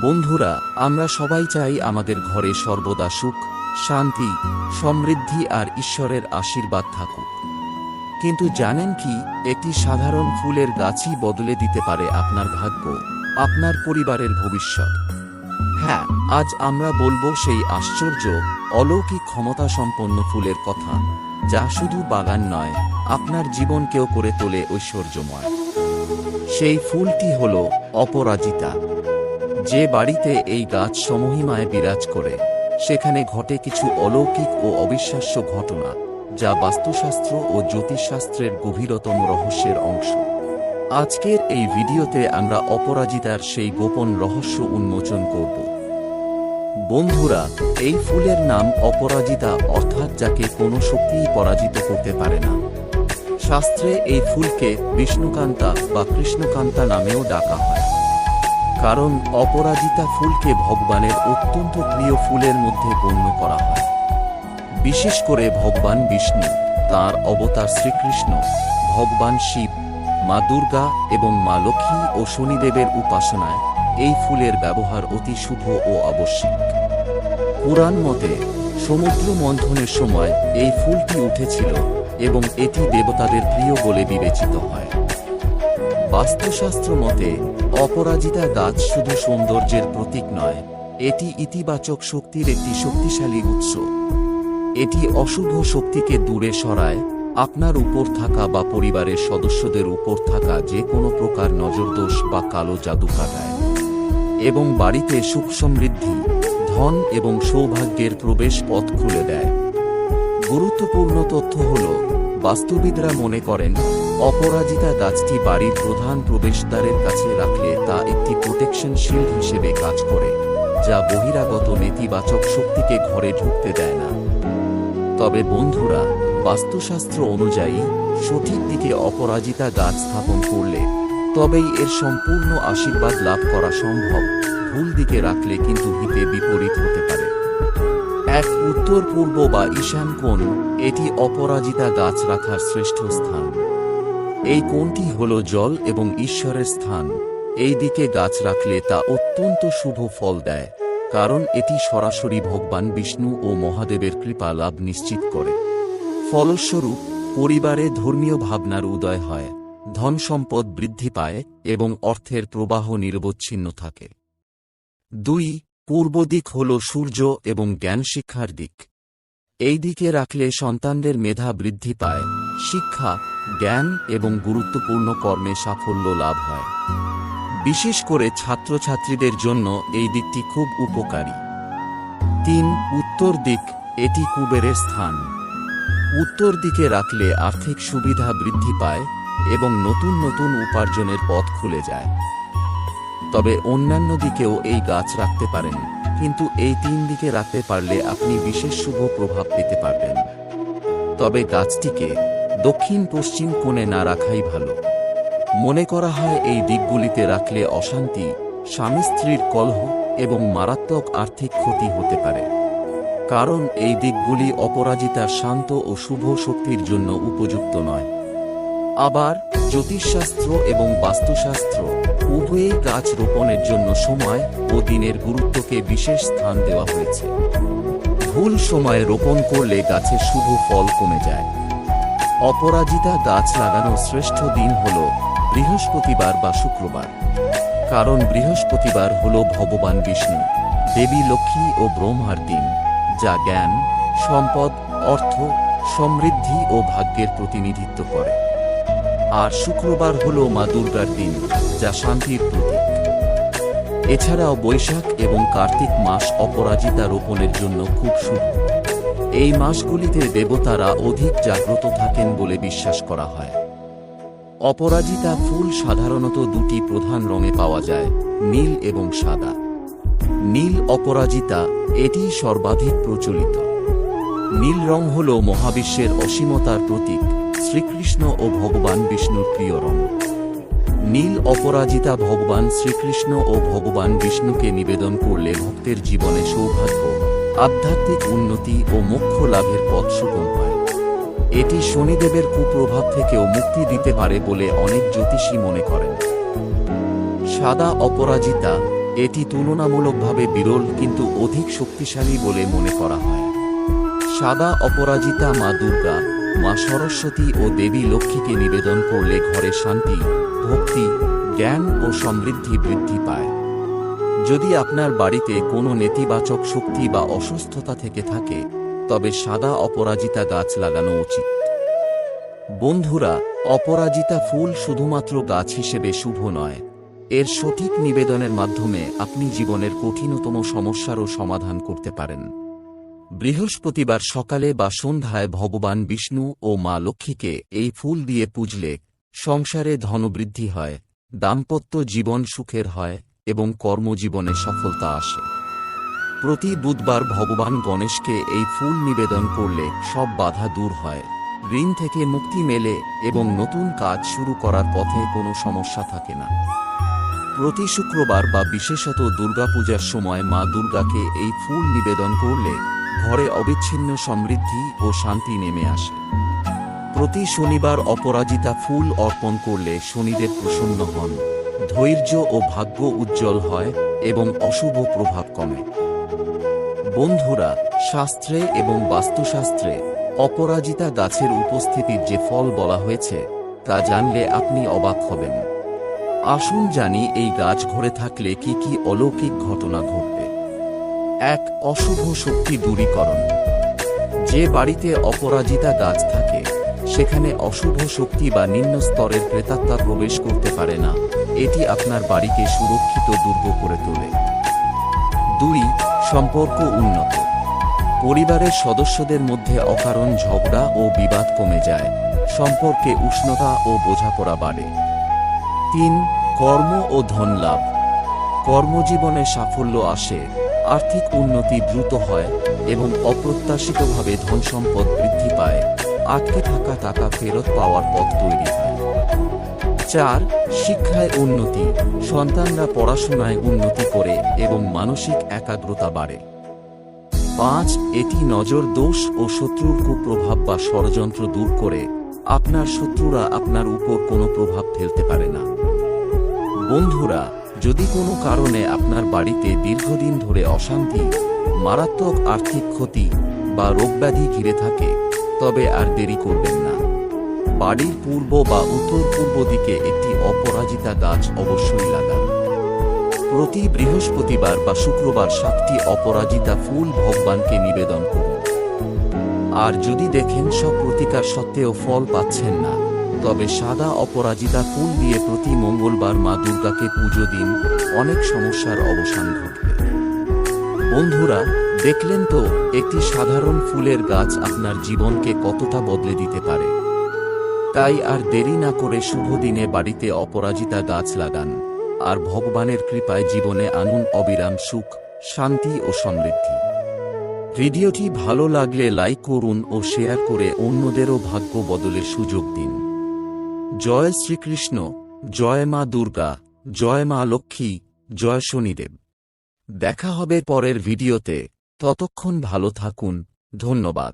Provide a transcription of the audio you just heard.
বন্ধুরা, আমরা সবাই চাই আমাদের ঘরে সর্বদা সুখ, শান্তি, সমৃদ্ধি আর ঈশ্বরের আশীর্বাদ থাকুক। কিন্তু জানেন কি, একটি সাধারণ ফুলের গাছই বদলে দিতে পারে আপনার ভাগ্য, আপনার পরিবারের ভবিষ্যৎ। হ্যাঁ, আজ আমরা বলবো সেই আশ্চর্য, অলৌকিক ক্ষমতা সম্পন্ন ফুলের কথা, যা শুধু বাগান নয়, আপনার জীবনকেও করে তোলে ঐশ্বর্যময়। সেই ফুলটি হল অপরাজিতা। যে বাড়িতে এই গাছ সমহিমায় বিরাজ করে, সেখানে ঘটে কিছু অলৌকিক ও অবিশ্বাস্য ঘটনা, যা বাস্তুশাস্ত্র ও জ্যোতিষশাস্ত্রের গভীরতম রহস্যের অংশ। আজকের এই ভিডিওতে আমরা অপরাজিতার সেই গোপন রহস্য উন্মোচন করব। বন্ধুরা, এই ফুলের নাম অপরাজিতা, অর্থাৎ যাকে কোনো শক্তিই পরাজিত করতে পারে না। শাস্ত্রে এই ফুলকে বিষ্ণুকান্তা বা কৃষ্ণকান্তা নামেও ডাকা হয়, কারণ অপরাজিতা ফুলকে ভগবানের অত্যন্ত প্রিয় ফুলের মধ্যে গণ্য করা হয়। বিশেষ করে ভগবান বিষ্ণু, তাঁর অবতার শ্রীকৃষ্ণ, ভগবান শিব, মা দুর্গা এবং মা লক্ষ্মী ও শনিদেবের উপাসনায় এই ফুলের ব্যবহার অতি শুভ ও আবশ্যিক। পুরাণ মতে সমুদ্র মন্থনের সময় এই ফুলটি উঠেছিল এবং এটি দেবতাদের প্রিয় বলে বিবেচিত হয়। বাস্তুশাস্ত্র মতে অপরাজিতা গাছ শুধু সৌন্দর্যের প্রতীক নয়, এটি ইতিবাচক শক্তির একটি শক্তিশালী উৎস। এটি অশুভ শক্তিকে দূরে সরায়, আপনার উপর থাকা বা পরিবারের সদস্যদের উপর থাকা যে কোনো প্রকার নজরদোষ বা কালো জাদু কাটায়, এবং বাড়িতে সুখ সমৃদ্ধি, ধন এবং সৌভাগ্যের প্রবেশ পথ খুলে দেয়। গুরুত্বপূর্ণ তথ্য হল, বাস্তুবিদরা মনে করেন অপরাজিতা গাছটি বাড়ির প্রধান প্রবেশদ্বারের কাছে রাখলে তা একটি প্রোটেকশন শিল্ড হিসেবে কাজ করে, যা বহিরাগত নেতিবাচক শক্তিকে ঘরে ঢুকতে দেয় না। তবে বন্ধুরা, বাস্তুশাস্ত্র অনুযায়ী সঠিক দিকে অপরাজিতা গাছ স্থাপন করলে তবেই এর সম্পূর্ণ আশীর্বাদ লাভ করা সম্ভব। ভুল দিকে রাখলে কিন্তু হিতে বিপরীত হতে পারে। এক উত্তর পূর্ব বা ঈশান কোণ, এটি অপরাজিতা গাছ রাখার শ্রেষ্ঠ স্থান। এই কোণটি হল জল এবং ঈশ্বরের স্থান। এই দিকে গাছ রাখলে তা অত্যন্ত শুভ ফল দেয়, কারণ এটি সরাসরি ভগবান বিষ্ণু ও মহাদেবের কৃপা লাভ নিশ্চিত করে। ফলস্বরূপ পরিবারে ধর্মীয় ভাবনার উদয় হয়, ধন সম্পদ বৃদ্ধি পায় এবং অর্থের প্রবাহ নিরবচ্ছিন্ন থাকে। 2. পূর্ব দিক হল সূর্য এবং জ্ঞান শিক্ষার দিক। এই দিকে রাখলে সন্তানদের মেধা বৃদ্ধি পায়, শিক্ষা, জ্ঞান এবং গুরুত্বপূর্ণ কর্মে সাফল্য লাভ হয়। বিশেষ করে ছাত্রছাত্রীদের জন্য এই দিকটি খুব উপকারী। 3. উত্তর দিক, এটি কুবেরের স্থান। উত্তর দিকে রাখলে আর্থিক সুবিধা বৃদ্ধি পায় এবং নতুন নতুন উপার্জনের পথ খুলে যায়। তবে অন্যান্য দিকেও এই গাছ রাখতে পারেন, কিন্তু এই 3 দিকে রাখতে পারলে আপনি বিশেষ শুভ প্রভাব পেতে পারবেন। তবে গাছটিকে দক্ষিণ পশ্চিম কোণে না রাখাই ভালো। মনে করা হয় এই দিকগুলিতে রাখলে অশান্তি, স্বামী স্ত্রীর কলহ এবং মারাত্মক আর্থিক ক্ষতি হতে পারে, কারণ এই দিকগুলি অপরাজিতার শান্ত ও শুভ শক্তির জন্য উপযুক্ত নয়। আবার জ্যোতিষশাস্ত্র এবং বাস্তুশাস্ত্র উভয়েই গাছ রোপণের জন্য সময় ও দিনের গুরুত্বকে বিশেষ স্থান দেওয়া হয়েছে। ভুল সময়ে রোপণ করলে গাছের শুভ ফল কমে যায়। অপরাজিতা গাছ লাগানোর শ্রেষ্ঠ দিন হল বৃহস্পতিবার বা শুক্রবার, কারণ বৃহস্পতিবার হল ভগবান বিষ্ণু, দেবী লক্ষ্মী ও ব্রহ্মার দিন, যা জ্ঞান, সম্পদ, অর্থ, সমৃদ্ধি ও ভাগ্যের প্রতিনিধিত্ব করে। আর শুক্রবার হল মা দুর্গার দিন, যা শান্তির প্রতীক। এছাড়াও বৈশাখ এবং কার্তিক মাস অপরাজিতা রোপণের জন্য খুব শুভ। এই মাসগুলিতে দেবতারা অধিক জাগ্রত থাকেন বলে বিশ্বাস করা হয়। অপরাজিতা ফুল সাধারণত 2টি প্রধান রঙে পাওয়া যায়, নীল এবং সাদা। নীল অপরাজিতা, এটি সর্বাধিক প্রচলিত। নীল রং হল মহাবিশ্বের অসীমতার প্রতীক, শ্রীকৃষ্ণ ও ভগবান বিষ্ণুর প্রিয় রং। নীল অপরাজিতা ভগবান শ্রীকৃষ্ণ ও ভগবান বিষ্ণুকে নিবেদন করলে ভক্তের জীবনে সৌভাগ্য, আধ্যাত্মিক উন্নতি ও মোক্ষ লাভের পথ সুগম হয়। এটি শনিদেবের কুপ্রভাব থেকেও মুক্তি দিতে পারে বলে অনেক জ্যোতিষী মনে করেন। সাদা অপরাজিতা, এটি তুলনামূলকভাবে বিরল কিন্তু অধিক শক্তিশালী বলে মনে করা হয়। সাদা অপরাজিতা মা দুর্গা, মা সরস্বতী ও দেবী লক্ষ্মীকে নিবেদন করলে ঘরে শান্তি, ভক্তি, জ্ঞান ও সমৃদ্ধি বৃদ্ধি পায়। যদি আপনার বাড়িতে কোনো নেতিবাচক শক্তি বা অসুস্থতা থেকে থাকে, তবে সাদা অপরাজিতা গাছ লাগানো উচিত। বন্ধুরা, অপরাজিতা ফুল শুধুমাত্র গাছ হিসেবে শুভ নয়, এর সঠিক নিবেদনের মাধ্যমে আপনি জীবনের কঠিনতম সমস্যারও সমাধান করতে পারেন। বৃহস্পতিবার সকালে বা সন্ধ্যায় ভগবান বিষ্ণু ও মা লক্ষ্মীকে এই ফুল দিয়ে পূজলে সংসারে ধনবৃদ্ধি হয়, দাম্পত্য জীবন সুখের হয় এবং কর্মজীবনে সফলতা আসে। প্রতি বুধবার ভগবান গণেশকে এই ফুল নিবেদন করলে সব বাধা দূর হয়, ঋণ থেকে মুক্তি মেলে এবং নতুন কাজ শুরু করার পথে কোনো সমস্যা থাকে না। প্রতি শুক্রবার বা বিশেষত দুর্গাপূজার সময় মা দুর্গাকে এই ফুল নিবেদন করলে ঘরে অবিচ্ছিন্ন সমৃদ্ধি ও শান্তি নেমে আসে। প্রতি শনিবার অপরাজিতা ফুল অর্পণ করলে শনিদেব প্রসন্ন হন, ধৈর্য ও ভাগ্য উজ্জ্বল হয় এবং অশুভ প্রভাব কমে। বন্ধুরা, শাস্ত্রে এবং বাস্তুশাস্ত্রে অপরাজিতা গাছের উপস্থিতির যে ফল বলা হয়েছে তা জানলে আপনি অবাক হবেন। আসুন জানি এই গাছ ঘরে থাকলে কি কি অলৌকিক ঘটনা ঘটবে। 1. অশুভ শক্তি দূরীকরণ। যে বাড়িতে অপরাজিতা গাছ থাকে সেখানে অশুভ শক্তি বা নিম্ন স্তরের প্রেতাত্মা প্রবেশ করতে পারে না, এটি আপনার বাড়িকে সুরক্ষিত দুর্গ করে তোলে। 2. সম্পর্ক উন্নত। পরিবারের সদস্যদের মধ্যে অকারণ ঝগড়া ও বিবাদ কমে যায়, সম্পর্কে উষ্ণতা ও বোঝাপড়া বাড়ে। 3. কর্ম ও ধন লাভ। কর্মজীবনে সাফল্য আসে, আর্থিক উন্নতি দ্রুত হয় এবং অপ্রত্যাশিতভাবে ধনসম্পদ বৃদ্ধি পায়, আটকে থাকা টাকা ফেরত পাওয়ার পথ তৈরি হয়। 4. শিক্ষায় উন্নতি। সন্তানরা পড়াশোনায় উন্নতি করে এবং মানসিক একাগ্রতা বাড়ে। 5. এটি নজর দোষ ও শত্রুর কুপ্রভাব বা ষড়যন্ত্র দূর করে, আপনার শত্রুরা আপনার উপর কোনো প্রভাব ফেলতে পারে না। বন্ধুরা, যদি কোনো কারণে আপনার বাড়িতে দীর্ঘদিন ধরে অশান্তি, মারাত্মক আর্থিক ক্ষতি বা রোগব্যাধি ঘিরে থাকে, তবে আর দেরি করবেন না। বাড়ির পূর্ব বা উত্তর পূর্ব দিকে একটি অপরাজিতা গাছ অবশ্যই লাগান। প্রতি বৃহস্পতিবার বা শুক্রবার 7টি অপরাজিতা ফুল ভগবানকে নিবেদন করুন। আর যদি দেখেন সব প্রতিকার সত্ত্বেও ফল পাচ্ছেন না, তবে সাদা অপরাজিতা ফুল দিয়ে প্রতি মঙ্গলবার মা দুর্গাকে পুজো দিন, অনেক সমস্যার অবসান ঘটবে। বন্ধুরা, দেখলেন তো একটি সাধারণ ফুলের গাছ আপনার জীবনকে কতটা বদলে দিতে পারে। তাই আর দেরি না করে শুভ দিনে বাড়িতে অপরাজিতা গাছ লাগান, আর ভগবানের কৃপায় জীবনে আনুন অবিরাম সুখ, শান্তি ও সমৃদ্ধি। ভিডিওটি ভালো লাগলে লাইক করুন ও শেয়ার করে অন্যদেরও ভাগ্য বদলের সুযোগ দিন। জয় শ্রীকৃষ্ণ, জয় মা দুর্গা, জয় মা লক্ষ্মী, জয় শনিদেব। দেখা হবে পরের ভিডিওতে, ততক্ষণ ভালো থাকুন, ধন্যবাদ।